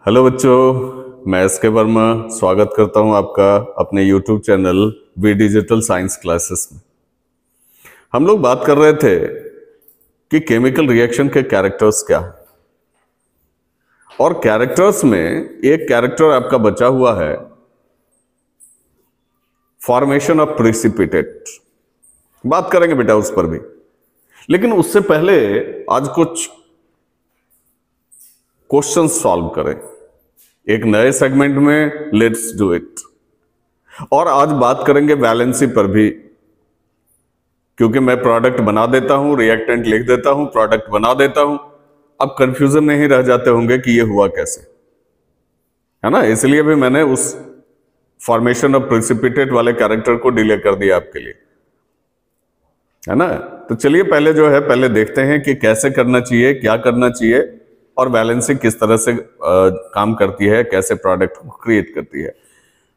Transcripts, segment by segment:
Hello बच्चों, मैं SK. Verma स्वागत करता हूं आपका अपने YouTube channel V digital science classes में। हम लोग बात कर रहे थे कि केमिकल रिएक्शन के कैरेक्टर्स क्या है, और कैरेक्टर्स में एक कैरेक्टर आपका बचा हुआ है फॉर्मेशन ऑफ प्रिसिपिटेट। बात करेंगे बेटा उस पर भी, लेकिन उससे पहले आज कुछ क्वेश्चन सॉल्व करें एक नए सेगमेंट में। Let's do it. और आज बात करेंगे वैलेंसी पर भी, क्योंकि मैं प्रोडक्ट बना देता हूं, रिएक्टेंट लिख देता हूं, प्रोडक्ट बना देता हूं। अब कंफ्यूजन नहीं रह जाते होंगे कि ये हुआ कैसे, है ना। इसलिए भी मैंने उस फॉर्मेशन ऑफ प्रिसिपिटेट वाले कैरेक्टर को डिले कर दिया आपके लिए, है ना। तो चलिए पहले जो है पहले देखते हैं कि कैसे करना चाहिए, क्या करना चाहिए, और वैलेंसी किस तरह से काम करती है, कैसे प्रोडक्ट को क्रिएट करती है।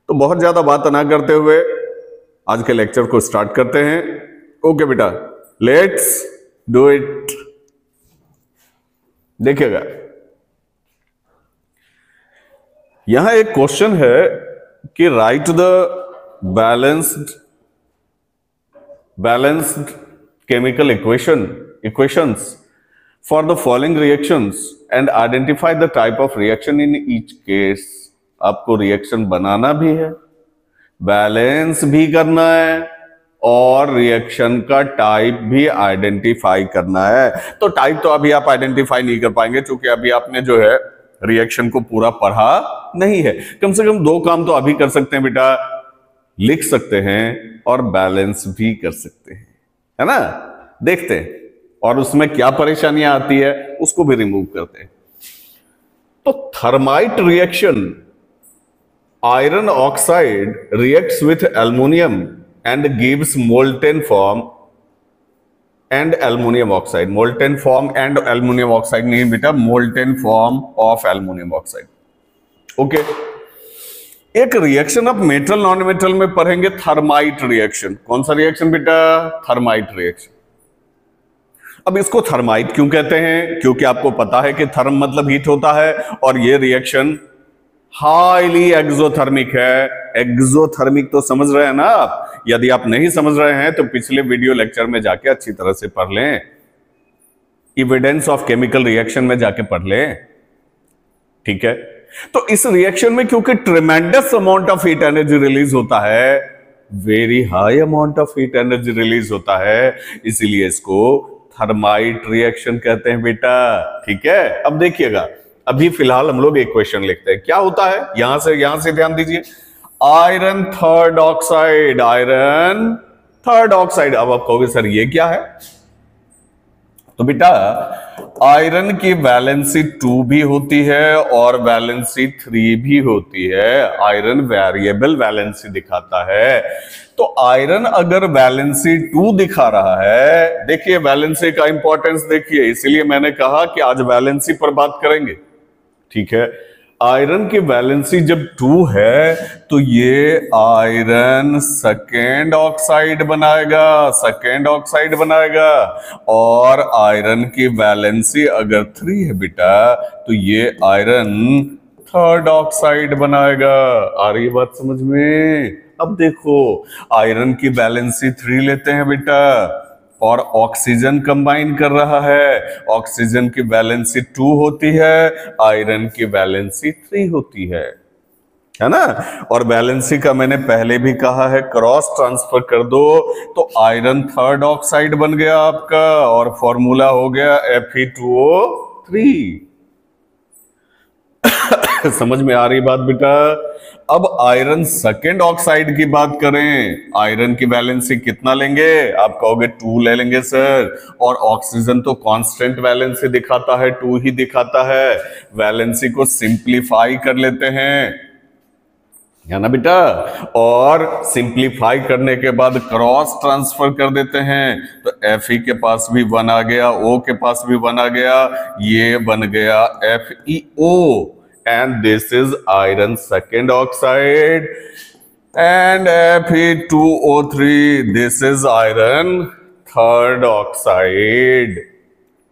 तो बहुत ज्यादा बात ना करते हुए आज के लेक्चर को स्टार्ट करते हैं। ओके बेटा, लेट्स डू इट। देखिएगा, यहां एक क्वेश्चन है कि right the balanced chemical equations for the following reactions and identify the type of reaction in each case। आपको रिएक्शन बनाना भी है, बैलेंस भी करना है, और रिएक्शन का टाइप भी आइडेंटिफाई करना है। तो टाइप तो अभी आप आइडेंटिफाई नहीं कर पाएंगे, क्योंकि अभी आपने जो है रिएक्शन को पूरा पढ़ा नहीं है। कम से कम दो काम तो अभी कर सकते हैं बेटा, लिख सकते हैं और बैलेंस भी कर सकते हैं, है ना। देखते हैं और उसमें क्या परेशानियां आती है उसको भी रिमूव करते हैं। तो thermite reaction, iron oxide reacts with aluminium and gives molten form and aluminium oxide. Molten form and aluminium oxide नहीं बेटा, molten form of aluminium oxide. Okay, एक reaction of metal non metal में पढ़ेंगे thermite reaction. कौन सा reaction बेटा? Thermite reaction. अब इसको थर्माइट क्यों कहते हैं? क्योंकि आपको पता है कि थर्म मतलब हीट होता है, और ये रिएक्शन हाईली एक्सोथर्मिक है। एक्सोथर्मिक तो समझ रहे हैं ना आप? यदि आप नहीं समझ रहे हैं तो पिछले वीडियो लेक्चर में जाके अच्छी तरह से पढ़ लें, इविडेंस ऑफ केमिकल रिएक्शन में जाके पढ़ लें, ठीक है। तो इस रिएक्शन में क्योंकि ट्रेमेंडस amount of heat energy release होता है, very high amount of heat energy release होता है, इसीलिए इसको थर्माइट रिएक्शन कहते हैं बेटा, ठीक है। अब देखिएगा, अभी फिलहाल हम लोग एक क्वेश्चन लिखते हैं। क्या होता है, यहां से ध्यान दीजिए। Iron third oxide, iron third oxide. अब आप कहोगे सर ये क्या है? तो बेटा आयरन की वैलेंसी 2 भी होती है और वैलेंसी 3 भी होती है। आयरन वेरिएबल वैलेंसी दिखाता है। तो आयरन अगर वैलेंसी 2 दिखा रहा है, देखिए वैलेंसी का इंपॉर्टेंस देखिए, इसीलिए मैंने कहा कि आज वैलेंसी पर बात करेंगे, ठीक है। आयरन की वैलेंसी जब 2 है तो ये आयरन सेकेंड ऑक्साइड बनाएगा, और आयरन की वैलेंसी अगर 3 है बेटा तो ये आयरन थर्ड ऑक्साइड बनाएगा। आ रही बात समझ में? अब देखो, आयरन की वैलेंसी 3 लेते हैं बेटा, और ऑक्सीजन कंबाइन कर रहा है। ऑक्सीजन की वैलेंसी 2 होती है, आयरन की वैलेंसी 3 होती है ना। और वैलेंसी का मैंने पहले भी कहा है, क्रॉस ट्रांसफर कर दो तो आयरन थर्ड ऑक्साइड बन गया आपका, और फॉर्मूला हो गया Fe2O3। समझ में आ रही बात बेटा? अब आयरन सेकेंड ऑक्साइड की बात करें, आयरन की वैलेंसी कितना लेंगे? आप कहोगे 2 ले लेंगे सर, और ऑक्सीजन तो कांस्टेंट वैलेंसी दिखाता है, 2 ही दिखाता है। वैलेंसी को सिंप्लीफाई कर लेते हैं, है ना बेटा, और सिंप्लीफाई करने के बाद क्रॉस ट्रांसफर कर देते हैं। तो Fe के पास भी 1 आ गया, O के पास भी 1 आ गया, ये बन गया FeO, and this is iron second oxide, and Fe2O3, this is iron third oxide,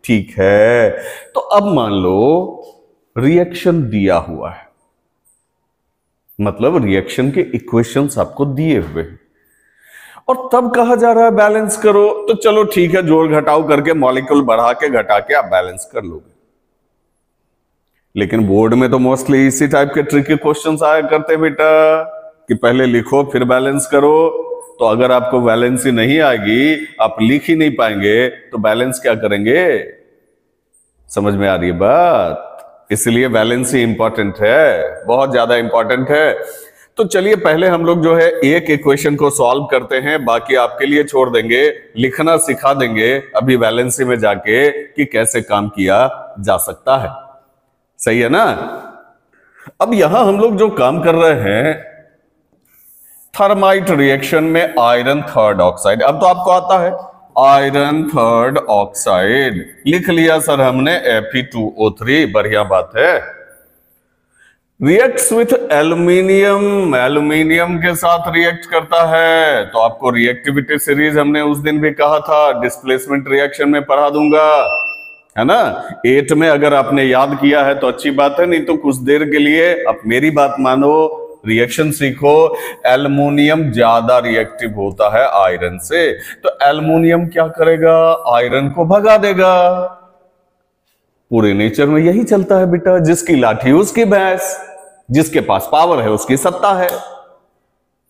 ठीक है। तो अब मान लो रिएक्शन दिया हुआ है, मतलब रिएक्शन के इक्वेशंस आपको दिए हुए हैं और तब कहा जा रहा है बैलेंस करो। तो चलो ठीक है, जोड़ घटाव करके मॉलिक्यूल बढ़ा के घटा के आप बैलेंस कर लोगे। लेकिन बोर्ड में तो मोस्टली इसी टाइप के ट्रिकी क्वेश्चंस आया करते बेटा कि पहले लिखो फिर बैलेंस करो। तो अगर आपको बैलेंस ही नहीं आएगी, आप लिख ही नहीं पाएंगे, तो बैलेंस क्या करेंगे? समझ में आ रही है बात? इसलिए बैलेंस ही इंपॉर्टेंट है, बहुत ज्यादा इंपॉर्टेंट है। तो चलिए पहले हम लोग जो है एक इक्वेशन को सॉल्व करते हैं, बाकी आपके लिए छोड़ देंगे, लिखना सिखा देंगे अभी बैलेंसी में जाके कि कैसे काम किया जा सकता है। सही है ना? अब यहां हम लोग जो काम कर रहे हैं थर्माइट रिएक्शन में आयरन थर्ड ऑक्साइड, अब तो आपको आता है आयरन थर्ड ऑक्साइड, लिख लिया सर हमने Fe2O3, बढ़िया बात है। रिएक्ट्स विथ एल्यूमिनियम, एल्यूमिनियम के साथ रिएक्ट करता है। तो आपको रिएक्टिविटी सीरीज हमने उस दिन भी कहा था, डिस्प्लेसमेंट रिएक्शन में पढ़ा दूंगा, है ना? 8 में अगर आपने याद किया है तो अच्छी बात है, नहीं तो कुछ देर के लिए आप मेरी बात मानो, रिएक्शन सीखो। एल्युमिनियम ज्यादा रिएक्टिव होता है आयरन से, तो एल्युमिनियम क्या करेगा? आयरन को भगा देगा। पूरे नेचर में यही चलता है बेटा, जिसकी लाठी उसकी भैंस, जिसके पास पावर है उसकी सत्ता है,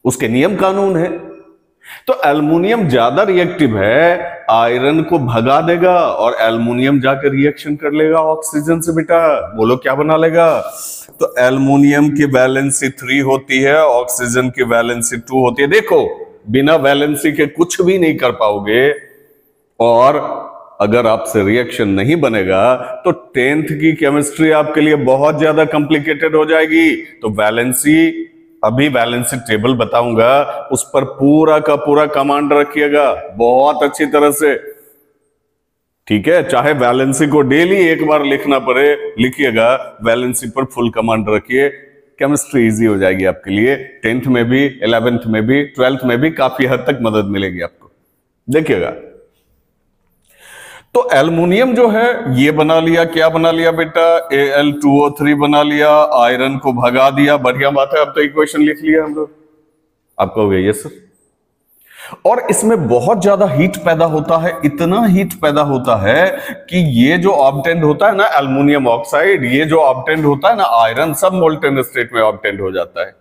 उसके नियम कानून है। तो एल्युमिनियम ज्यादा रिएक्टिव है, आयरन को भगा देगा और एल्युमिनियम जाकर रिएक्शन कर लेगा ऑक्सीजन से। बेटा बोलो क्या बना लेगा? तो एल्युमिनियम की वैलेंसी 3 होती है, ऑक्सीजन की वैलेंसी 2 होती है। देखो बिना वैलेंसी के कुछ भी नहीं कर पाओगे, और अगर आपसे रिएक्शन नहीं बनेगा तो 10th की केमिस्ट्री आपके लिए बहुत ज्यादा कॉम्प्लिकेटेड हो जाएगी। तो वैलेंसी, अभी वैलेंसी टेबल बताऊंगा, उस पर पूरा का पूरा कमांड रखिएगा बहुत अच्छी तरह से, ठीक है? चाहे वैलेंसी को डेली एक बार लिखना पड़े, लिखिएगा, वैलेंसी पर फुल कमांड रखिए, केमिस्ट्री इजी हो जाएगी आपके लिए। 10th में भी, 11th में भी, 12th में भी काफी हद तक मदद मिलेगी आपको। देखिएगा, तो एल्युमिनियम जो है ये बना लिया, क्या बना लिया बेटा? Al2O3 बना लिया, आयरन को भगा दिया, बढ़िया बात है। अब तो इक्वेशन लिख लिया हम लोग, आप कहोगे यस सर। और इसमें बहुत ज्यादा हीट पैदा होता है, इतना हीट पैदा होता है कि ये जो ऑब्टेंड होता है ना एल्युमिनियम ऑक्साइड, ये जो ऑब्टेंड होता है ना आयरन, सब मोल्टन स्टेट में ऑब्टेंड हो जाता है,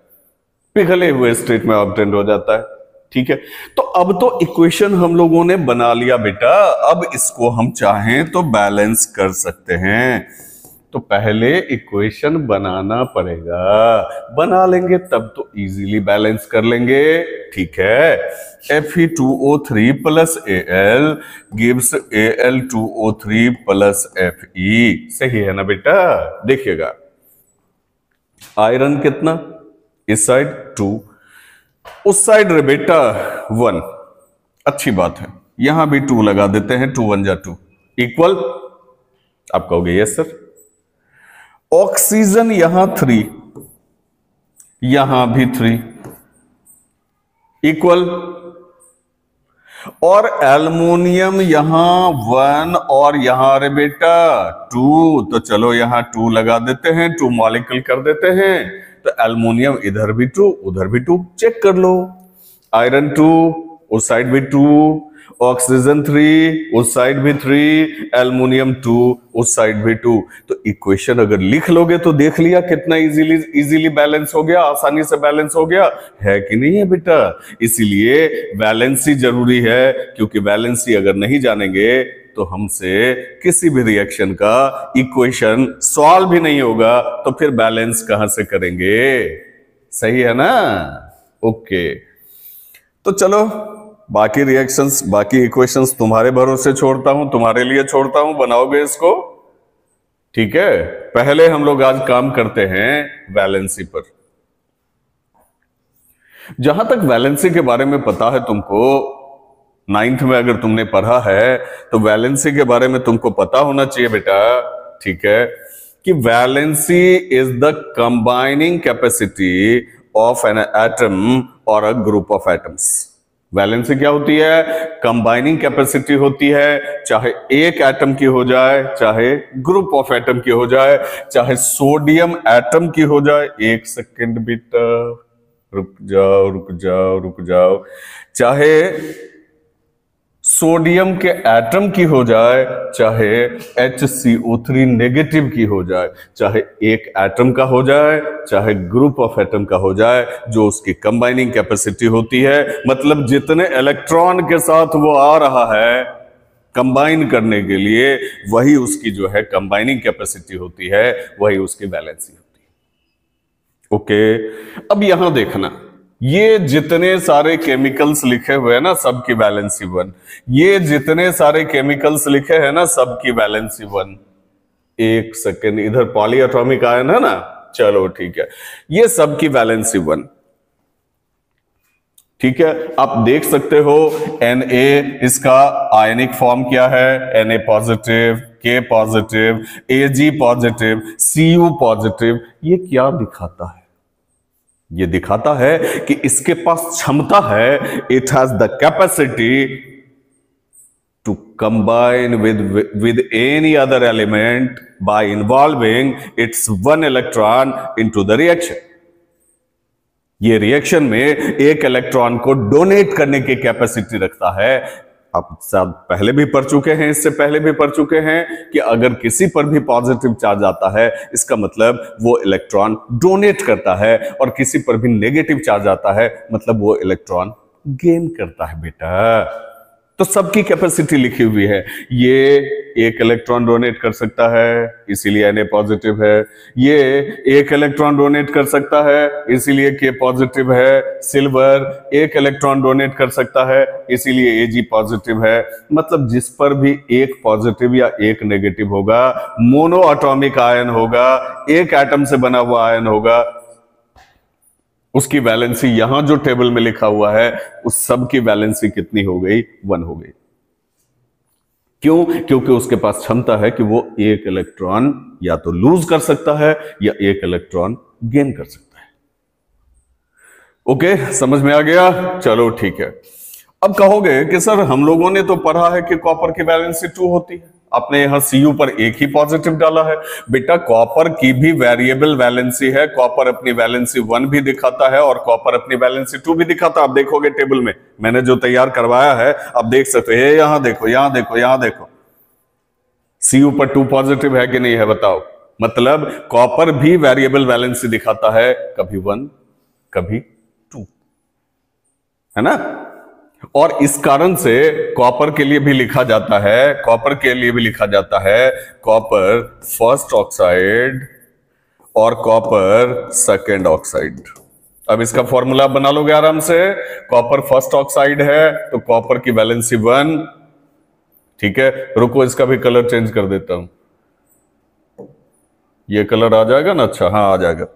पिघले हुए स्टेट में ऑब्टेंड हो जाता है, ठीक है? तो अब तो इक्वेशन हम लोगों ने बना लिया बेटा, अब इसको हम चाहें तो बैलेंस कर सकते हैं। तो पहले इक्वेशन बनाना पड़ेगा, बना लेंगे तब तो इजीली बैलेंस कर लेंगे, ठीक है? Fe2O3 plus Al gives Al2O3 plus Fe, सही है ना बेटा? देखिएगा, आयरन कितना? इस साइड 2, उस साइड रे बेटा 1, अच्छी बात है, यहां भी 2 लगा देते हैं, 2 1 जा 2 इक्वल, आप कहोगे यस सर। ऑक्सीजन यहां 3, यहां भी 3 इक्वल, और एल्युमिनियम यहां 1 और यहां रे बेटा 2, तो चलो यहां 2 लगा देते हैं, 2 मॉलिक्यूल कर देते हैं, तो एल्युमिनियम इधर भी 2 उधर भी 2, चेक कर लो। आयरन 2 उस साइड भी 2, ऑक्सीजन 3 उस साइड भी 3, एल्युमिनियम 2 उस साइड भी 2। तो इक्वेशन अगर लिख लोगे तो देख लिया कितना इजीली बैलेंस हो गया, आसानी से बैलेंस हो गया, है कि नहीं है बेटा? इसीलिए बैलेंसी जरूरी है, क्योंकि बैलेंसी अगर नहीं जानेंगे तो हमसे किसी भी रिएक्शन का इक्वेशन सॉल्व भी नहीं होगा, तो फिर बैलेंस कहां से करेंगे? सही है ना? ओके, तो चलो बाकी रिएक्शंस, बाकी इक्वेशंस तुम्हारे भरोसे छोड़ता हूं, तुम्हारे लिए छोड़ता हूं, बनाओगे इसको, ठीक है? पहले हम लोग आज काम करते हैं वैलेंसी पर। जहां तक वैलेंसी के बारे में पता है तुमको, 9th में अगर तुमने पढ़ा है तो वैलेंसी के बारे में तुमको पता होना चाहिए बेटा, ठीक है? कि valency is the combining capacity of an atom और a group of atoms. Valency क्या होती है? कंबाइनिंग कैपेसिटी होती है, चाहे एक एटम की हो जाए, चाहे ग्रुप ऑफ एटम की हो जाए, चाहे सोडियम एटम की हो जाए। एक सेकेंड बेटा, रुक जाओ रुक जाओ रुक जाओ। चाहे सोडियम के एटम की हो जाए, चाहे HCO3 नेगेटिव की हो जाए, चाहे एक एटम का हो जाए, चाहे ग्रुप ऑफ एटम का हो जाए, जो उसकी कंबाइनिंग कैपेसिटी होती है, मतलब जितने इलेक्ट्रॉन के साथ वो आ रहा है कंबाइन करने के लिए, वही उसकी जो है कंबाइनिंग कैपेसिटी होती है, वही उसकी वैलेंसी होती है। ओके, अब यहां देखना, ये जितने सारे केमिकल्स लिखे हुए हैं ना, सबकी वैलेंसी 1। ये जितने सारे केमिकल्स लिखे हैं ना, सबकी वैलेंसी 1। एक सेकेंड, इधर पॉली एटॉमिक आयन है ना, चलो ठीक है, ये सबकी वैलेंसी 1। ठीक है, आप देख सकते हो Na, इसका आयनिक फॉर्म क्या है? Na positive, K positive, Ag positive, Cu positive. ये क्या दिखाता है? ये दिखाता है कि इसके पास क्षमता है, it has the capacity to combine with any other element by involving its one electron into the reaction. ये रिएक्शन में एक इलेक्ट्रॉन को डोनेट करने की कैपेसिटी रखता है। आप सब पहले भी पढ़ चुके हैं, इससे पहले भी पढ़ चुके हैं कि अगर किसी पर भी पॉजिटिव चार्ज आता है, इसका मतलब वो इलेक्ट्रॉन डोनेट करता है, और किसी पर भी नेगेटिव चार्ज आता है, मतलब वो इलेक्ट्रॉन गेन करता है बेटा। तो सबकी कैपेसिटी लिखी हुई है। ये एक इलेक्ट्रॉन डोनेट कर सकता है, इसीलिए Na पॉजिटिव है। ये एक इलेक्ट्रॉन डोनेट कर सकता है, इसीलिए K पॉजिटिव है। सिल्वर एक इलेक्ट्रॉन डोनेट कर सकता है, इसीलिए Ag पॉजिटिव है। मतलब जिस पर भी एक पॉजिटिव या एक नेगेटिव होगा, मोनो एटॉमिक आयन होगा, एक एटम से बना हुआ आयन होगा, उसकी वैलेंसी यहां जो टेबल में लिखा हुआ है, उस सब की वैलेंसी कितनी हो गई? 1 हो गई। क्यों? क्योंकि उसके पास क्षमता है कि वो एक इलेक्ट्रॉन या तो लूज कर सकता है या एक इलेक्ट्रॉन गेन कर सकता है। ओके, समझ में आ गया? चलो ठीक है। अब कहोगे कि सर हम लोगों ने तो पढ़ा है कि कॉपर की वैलेंसी 2 होती है, आपने यहां Cu पर एक ही पॉजिटिव डाला है। बेटा कॉपर की भी वेरिएबल वैलेंसी है, कॉपर अपनी वैलेंसी 1 भी दिखाता है और कॉपर अपनी वैलेंसी 2 भी दिखाता है। आप देखोगे टेबल में, मैंने जो तैयार करवाया है आप देख सकते हो। यहां देखो, यहां देखो, यहां देखो, Cu पर 2 पॉजिटिव है कि नहीं है बताओ? मतलब कॉपर भी वेरिएबल वैलेंसी दिखाता है, कभी 1 कभी 2, है ना। और इस कारण से कॉपर के लिए भी लिखा जाता है, कॉपर के लिए भी लिखा जाता है कॉपर फर्स्ट ऑक्साइड और कॉपर सेकेंड ऑक्साइड। अब इसका फॉर्मूला बना लोगे आराम से। कॉपर फर्स्ट ऑक्साइड है तो कॉपर की वैलेंसी 1। ठीक है, रुको इसका भी कलर चेंज कर देता हूं। ये कलर आ जाएगा ना? अच्छा, हाँ आ जाएगा।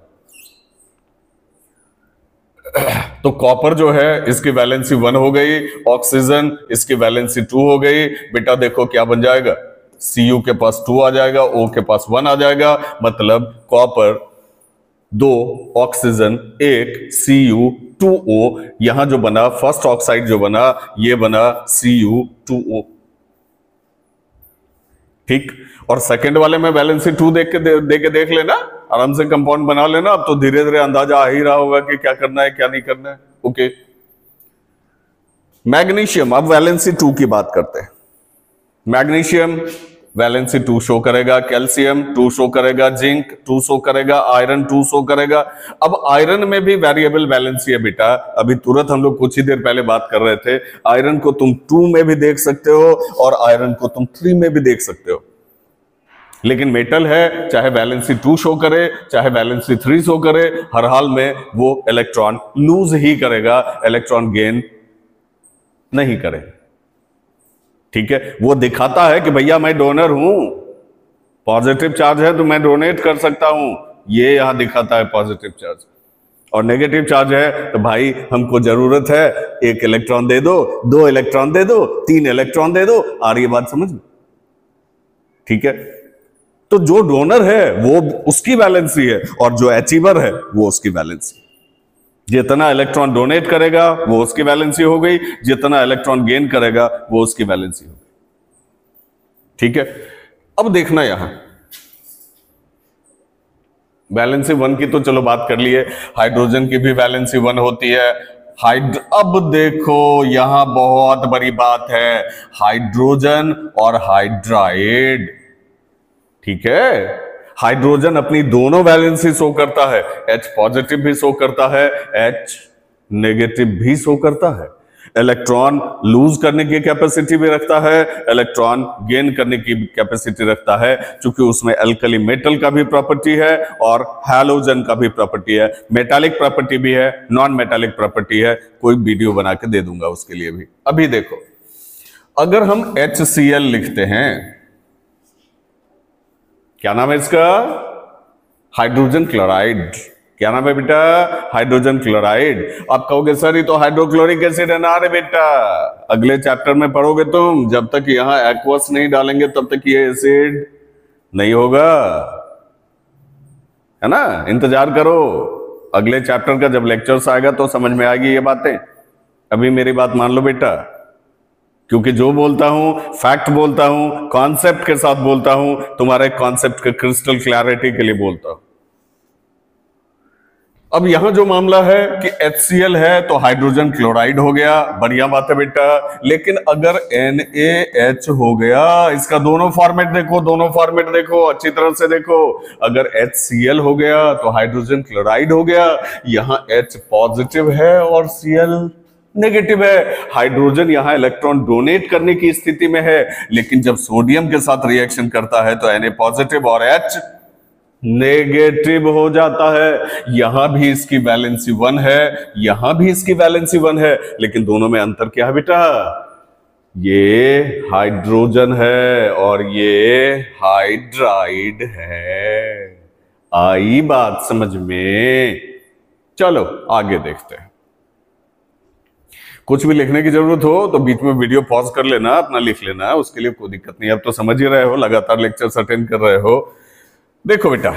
तो कॉपर जो है इसकी वैलेंसी 1 हो गई, ऑक्सीजन इसकी वैलेंसी 2 हो गई। बेटा देखो क्या बन जाएगा, Cu के पास 2 आ जाएगा, O के पास 1 आ जाएगा। मतलब कॉपर 2, ऑक्सीजन 1, Cu 2O। यहां जो बना फर्स्ट ऑक्साइड जो बना, ये बना Cu2O। ठीक, और सेकंड वाले में वैलेंसी 2 देख लेना, आराम से कंपाउंड बना लेना। अब तो धीरे धीरे अंदाजा आ ही रहा होगा कि क्या करना है क्या नहीं करना है। ओके, मैग्नीशियम, अब वैलेंसी 2 की बात करते हैं। मैग्नीशियम वैलेंसी 2 शो करेगा, कैल्शियम 2 शो करेगा, जिंक 2 शो करेगा, आयरन 2 शो करेगा। अब आयरन में भी वेरिएबल वैलेंसी है बेटा। अभी तुरंत हम लोग कुछ ही देर पहले बात कर रहे थे, आयरन को तुम 2 में भी देख सकते हो और आयरन को तुम 3 में भी देख सकते हो। लेकिन मेटल है, चाहे वैलेंसी 2 शो करे चाहे वैलेंसी 3 शो करे, हर हाल में वो इलेक्ट्रॉन लूज ही करेगा, इलेक्ट्रॉन गेन नहीं करेगा। ठीक है, वो दिखाता है कि भैया मैं डोनर हूं, पॉजिटिव चार्ज है तो मैं डोनेट कर सकता हूं, ये यहां दिखाता है पॉजिटिव चार्ज। और नेगेटिव चार्ज है तो भाई हमको जरूरत है, 1 इलेक्ट्रॉन दे दो, 2 इलेक्ट्रॉन दे दो, 3 इलेक्ट्रॉन दे दो। आ रही है बात समझ में? ठीक है, तो जो डोनर है वो उसकी वैलेंसी है और जो अचीवर है वो उसकी वैलेंसी। जितना इलेक्ट्रॉन डोनेट करेगा वो उसकी वैलेंसी हो गई, जितना इलेक्ट्रॉन गेन करेगा वो उसकी वैलेंसी हो गई। ठीक है, अब देखना यहां वैलेंसी 1 की तो चलो बात कर लिए, हाइड्रोजन की भी वैलेंसी 1 होती है। अब देखो यहां बहुत बड़ी बात है, हाइड्रोजन और हाइड्राइड। ठीक है, हाइड्रोजन अपनी दोनों वैलेंसी शो करता है, H पॉजिटिव भी शो करता है, H नेगेटिव भी शो करता है। इलेक्ट्रॉन लूज करने की कैपेसिटी भी रखता है, इलेक्ट्रॉन गेन करने की कैपेसिटी रखता है, क्योंकि उसमें अल्कली मेटल का भी प्रॉपर्टी है और हैलोजन का भी प्रॉपर्टी है, मेटालिक प्रॉपर्टी भी है, नॉन मेटालिक प्रॉपर्टी है। कोई वीडियो बना के दे दूंगा उसके लिए भी। अभी देखो, अगर हम HCl लिखते हैं, क्या नाम है इसका? Hydrogen chloride. क्या नाम है बेटा? Hydrogen chloride. आप कहोगे सर ये तो हाइड्रोक्लोरिक एसिड है ना। रे बेटा, अगले चैप्टर में पढ़ोगे तुम, जब तक यहां एक्वस नहीं डालेंगे तब तक ये एसिड नहीं होगा, है ना। इंतजार करो, अगले चैप्टर का जब लेक्चर्स आएगा तो समझ में आएगी ये बातें। अभी मेरी बात मान लो बेटा, क्योंकि जो बोलता हूं फैक्ट बोलता हूं, कॉन्सेप्ट के साथ बोलता हूं, तुम्हारे कॉन्सेप्ट के क्रिस्टल क्लैरिटी के लिए बोलता हूं। अब यहां जो मामला है कि HCl है तो हाइड्रोजन क्लोराइड हो गया, बढ़िया बात है बेटा। लेकिन अगर NaH हो गया, इसका दोनों फॉर्मेट देखो, दोनों फॉर्मेट देखो, अच्छी तरह से देखो। अगर HCl हो गया तो हाइड्रोजन क्लोराइड हो गया, यहां H पॉजिटिव है और Cl नेगेटिव है। हाइड्रोजन यहां इलेक्ट्रॉन डोनेट करने की स्थिति में है, लेकिन जब सोडियम के साथ रिएक्शन करता है तो Na पॉजिटिव और H नेगेटिव हो जाता है। यहां भी इसकी वैलेंसी 1 है, यहां भी इसकी वैलेंसी 1 है, लेकिन दोनों में अंतर क्या है बेटा? ये हाइड्रोजन है और ये हाइड्राइड है। आई बात समझ में? चलो आगे देखते हैं। कुछ भी लिखने की जरूरत हो तो बीच में वीडियो पॉज कर लेना, अपना लिख लेना, उसके लिए कोई दिक्कत नहीं। अब तो समझ ही रहे हो, लगातार लेक्चर्स अटेंड कर रहे हो। देखो बेटा,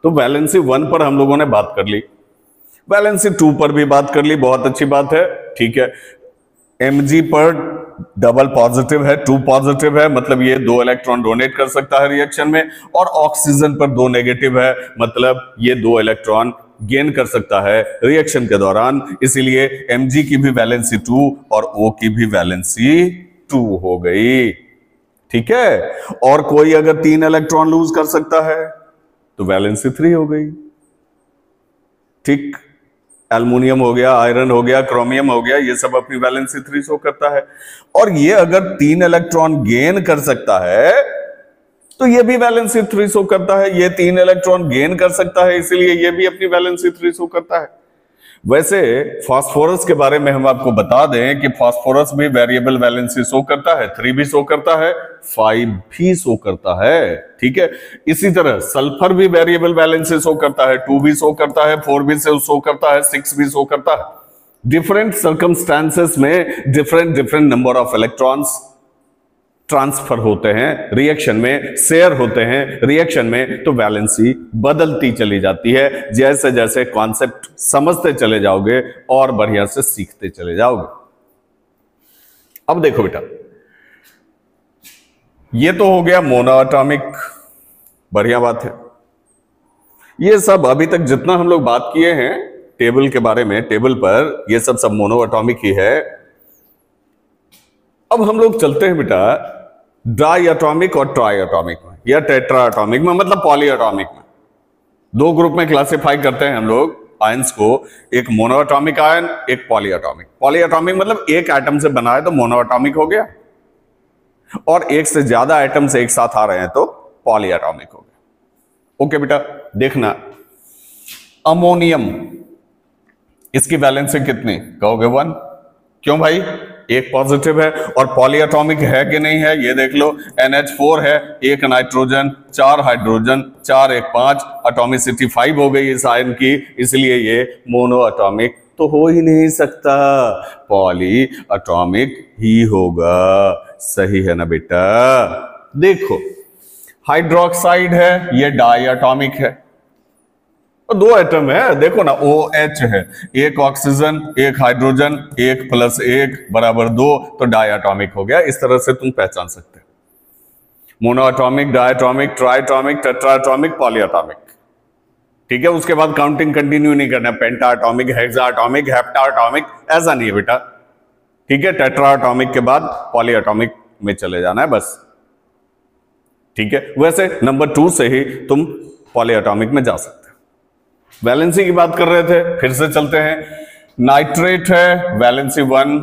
तो वैलेंसी 1 पर हम लोगों ने बात कर ली, वैलेंसी 2 पर भी बात कर ली, बहुत अच्छी बात है। ठीक है, Mg पर डबल पॉजिटिव है, 2 पॉजिटिव है, मतलब ये 2 इलेक्ट्रॉन डोनेट कर सकता है रिएक्शन में, और ऑक्सीजन पर 2 नेगेटिव है, मतलब ये 2 इलेक्ट्रॉन गेन कर सकता है रिएक्शन के दौरान। इसीलिए Mg की भी वैलेंसी 2 और O की भी वैलेंसी 2 हो गई। ठीक है, और कोई अगर 3 इलेक्ट्रॉन लूज कर सकता है तो वैलेंसी 3 हो गई। ठीक, एल्युमिनियम हो गया, आयरन हो गया, क्रोमियम हो गया, ये सब अपनी वैलेंसी 3 शो करता है। और ये अगर 3 इलेक्ट्रॉन गेन कर सकता है तो ये भी वैलेंसी 3 शो करता है। ये 3 इलेक्ट्रॉन गेन कर सकता है, इसीलिए ये भी अपनी वैलेंसी 3 शो करता है। वैसे फास्फोरस के बारे में हम आपको बता दें कि फास्फोरस भी वेरिएबल वैलेंसी शो करता है, 3 भी शो करता है, 5 भी शो करता है। ठीक है, इसी तरह सल्फर भी वेरिएबल वैलेंसी शो करता है, 2 भी शो करता है, 4 भी शो करता है, 6 भी शो करता है। डिफरेंट सर्कमस्टांसेस में different number of electrons transfer होते हैं रिएक्शन में, शेयर होते हैं रिएक्शन में, तो वैलेंसी बदलती चली जाती है। जैसे जैसे कॉन्सेप्ट समझते चले जाओगे और बढ़िया से सीखते चले जाओगे। अब देखो बेटा, ये तो हो गया मोनोएटॉमिक, बढ़िया बात है। ये सब अभी तक जितना हम लोग बात किए हैं टेबल के बारे में, टेबल पर ये सब मोनोएटॉमिक ही है। अब हम लोग चलते हैं बेटा डाई एटॉमिक और ट्राई एटॉमिक में, या टेट्रा एटॉमिक में, मतलब पॉली एटॉमिक में। 2 ग्रुप में क्लासिफाई करते हैं हम लोग आयंस को, एक मोनोएटॉमिक आयन, एक पॉली एटॉमिक। पॉली एटॉमिक मतलब एक एटम से बना है तो मोनोएटॉमिक हो गया, और एक से ज्यादा एटम्स एक साथ आ रहे हैं तो पॉली एटॉमिक हो गया। ओके बेटा, देखना अमोनियम, इसकी वैलेंसी कितनी? कहोगे 1। क्यों भाई? एक पॉजिटिव है, और पॉलीएटॉमिक है कि नहीं है ये देख लो। NH4 है, 1 नाइट्रोजन, 4 हाइड्रोजन, 4 1 5, एटॉमिसिटी 5 हो गई इस आयन की, इसलिए ये मोनोएटॉमिक तो हो ही नहीं सकता, पॉली एटॉमिक ही होगा। सही है ना बेटा? देखो हाइड्रोक्साइड है, ये डाई एटॉमिक है, और दो एटम है, देखो ना, OH है, एक ऑक्सीजन एक हाइड्रोजन, एक प्लस एक बराबर 2, तो डायटॉमिक हो गया। इस तरह से तुम पहचान सकते हो। Monoatomic, diatomic, triatomic, tetratomic, polyatomic. ठीक है, उसके बाद काउंटिंग कंटिन्यू नहीं करना, पेंटाटॉमिक, हेक्साटॉमिक, हेप्टाटॉमिक, ऐसा नहीं है बेटा। ठीक है, टेट्राटॉमिक के बाद पॉलीएटॉमिक में चले जाना है बस। ठीक है, वैसे नंबर 2 से ही तुम पॉलीएटॉमिक में जा सकते हो। वैलेंसी की बात कर रहे थे, फिर से चलते हैं। नाइट्रेट है वैलेंसी 1,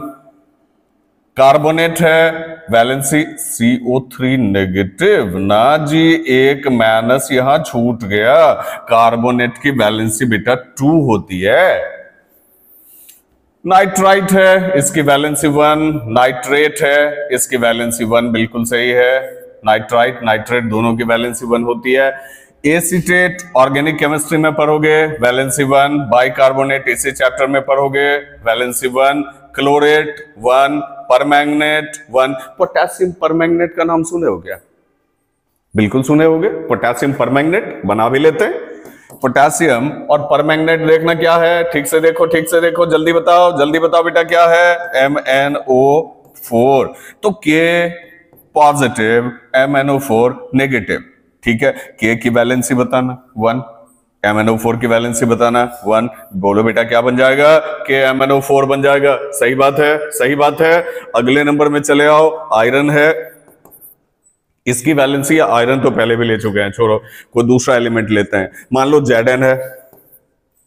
कार्बोनेट है वैलेंसी CO3 नेगेटिव। ना जी, एक माइनस यहां छूट गया, कार्बोनेट की वैलेंसी बेटा 2 होती है। नाइट्राइट है, इसकी वैलेंसी 1, नाइट्रेट है, इसकी वैलेंसी 1, बिल्कुल सही है। नाइट्राइट नाइट्रेट दोनों की वैलेंसी 1 होती है। एसीटेट ऑर्गेनिक केमिस्ट्री में पढ़ोगे, वैलेंसी 1। बाइकार्बोनेट इसी चैप्टर में पढ़ोगे, valency 1। Chlorate 1, permanganate 1। Potassium permanganate का नाम सुने हो क्या? बिल्कुल सुने होगे, पोटेशियम परमैंगनेट बना भी लेते हैं। पोटेशियम और परमैंगनेट देखना क्या है, ठीक से देखो, ठीक से देखो, जल्दी बताओ बेटा क्या है? MnO4। तो K पॉजिटिव, MnO4 नेगेटिव। ठीक है, K की वैलेंसी बताना 1, MnO4 की वैलेंसी बताना 1। बोलो बेटा क्या बन जाएगा? K MnO4 बन जाएगा। सही बात है, सही बात है। अगले नंबर में चले आओ, आयरन है, इसकी वैलेंसी, आयरन तो पहले भी ले चुके हैं, छोड़ो, कोई दूसरा एलिमेंट लेते हैं। मान लो Zn है,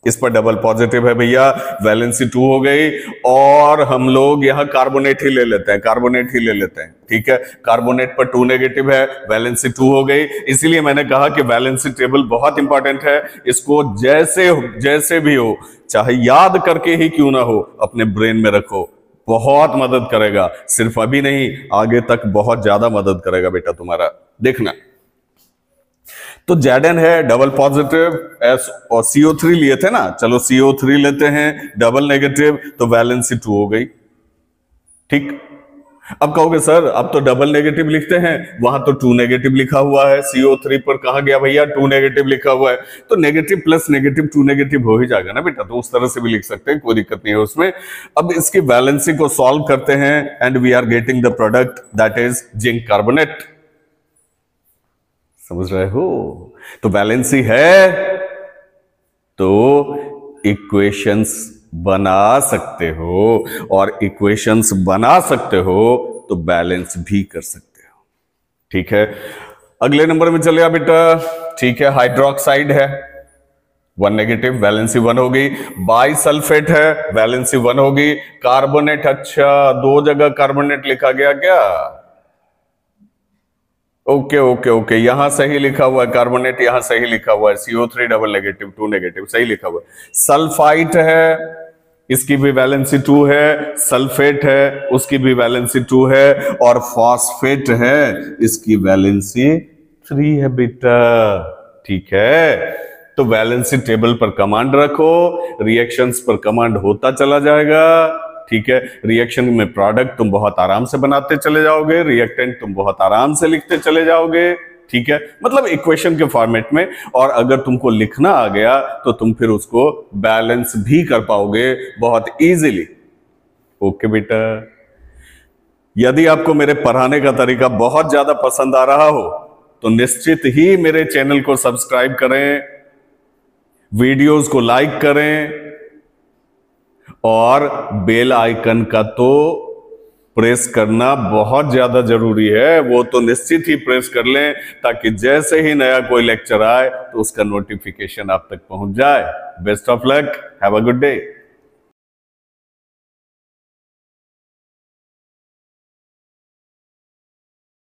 इस पर डबल पॉजिटिव है भैया, वैलेंसी 2 हो गई। और हम लोग यहां कार्बोनेट ही ले लेते हैं, कार्बोनेट ही ले लेते हैं। ठीक है, कार्बोनेट पर 2 नेगेटिव है, वैलेंसी 2 हो गई। इसीलिए मैंने कहा कि वैलेंसी टेबल बहुत इंपॉर्टेंट है, इसको जैसे भी हो, चाहे याद करके ही क्यों ना हो, अपने ब्रेन में रखो, बहुत मदद करेगा। सिर्फ अभी नहीं, आगे तक बहुत ज्यादा मदद करेगा बेटा तुम्हारा, देखना। तो Zn है डबल पॉजिटिव, S और CO3 लिए थे ना, चलो CO3 लेते हैं डबल नेगेटिव, तो वैलेंसी 2 हो गई। ठीक, अब कहोगे सर अब तो डबल नेगेटिव लिखते हैं, वहां तो 2 नेगेटिव लिखा हुआ है, CO3 पर कहा गया भैया 2 नेगेटिव लिखा हुआ है, तो नेगेटिव प्लस नेगेटिव 2 नेगेटिव हो ही जाएगा ना बेटा, तो उस तरह से भी लिख सकते हैं, कोई दिक्कत नहीं है उसमें। अब इसकी वैलेंसी को सॉल्व करते हैं and we are getting the product that is zinc carbonate. समझ रहे हो? तो वैलेंसी है तो इक्वेशंस बना सकते हो, और इक्वेशंस बना सकते हो तो बैलेंस भी कर सकते हो। ठीक है, अगले नंबर में चले बेटा। ठीक है, हाइड्रोक्साइड है 1 नेगेटिव, वैलेंसी 1 होगी। बाइसल्फेट है, वैलेंसी 1 होगी। कार्बोनेट, अच्छा 2 जगह कार्बोनेट लिखा गया क्या? ओके, यहां सही लिखा हुआ है कार्बोनेट, यहां सही लिखा हुआ है CO3 डबल नेगेटिव 2 नेगेटिव, सही लिखा हुआ है। सल्फाइट है, इसकी भी वैलेंसी 2 है। सल्फेट है, उसकी भी वैलेंसी 2 है। और फॉस्फेट है, इसकी वैलेंसी 3 है बेटा। ठीक है, तो वैलेंसी टेबल पर कमांड रखो, रिएक्शंस पर कमांड होता चला जाएगा। ठीक है, रिएक्शन में प्रोडक्ट तुम बहुत आराम से बनाते चले जाओगे, रिएक्टेंट तुम बहुत आराम से लिखते चले जाओगे। ठीक है, मतलब इक्वेशन के फॉर्मेट में। और अगर तुमको लिखना आ गया तो तुम फिर उसको बैलेंस भी कर पाओगे बहुत इजीली। ओके बेटा, यदि आपको मेरे पढ़ाने का तरीका बहुत ज्यादा पसंद आ रहा हो तो निश्चित ही मेरे चैनल को सब्सक्राइब करें, वीडियोस को लाइक करें, और बेल आइकन का तो प्रेस करना बहुत ज्यादा जरूरी है, वो तो निश्चित ही प्रेस कर लें, ताकि जैसे ही नया कोई लेक्चर आए तो उसका नोटिफिकेशन आप तक पहुंच जाए। Best of luck, have a good day.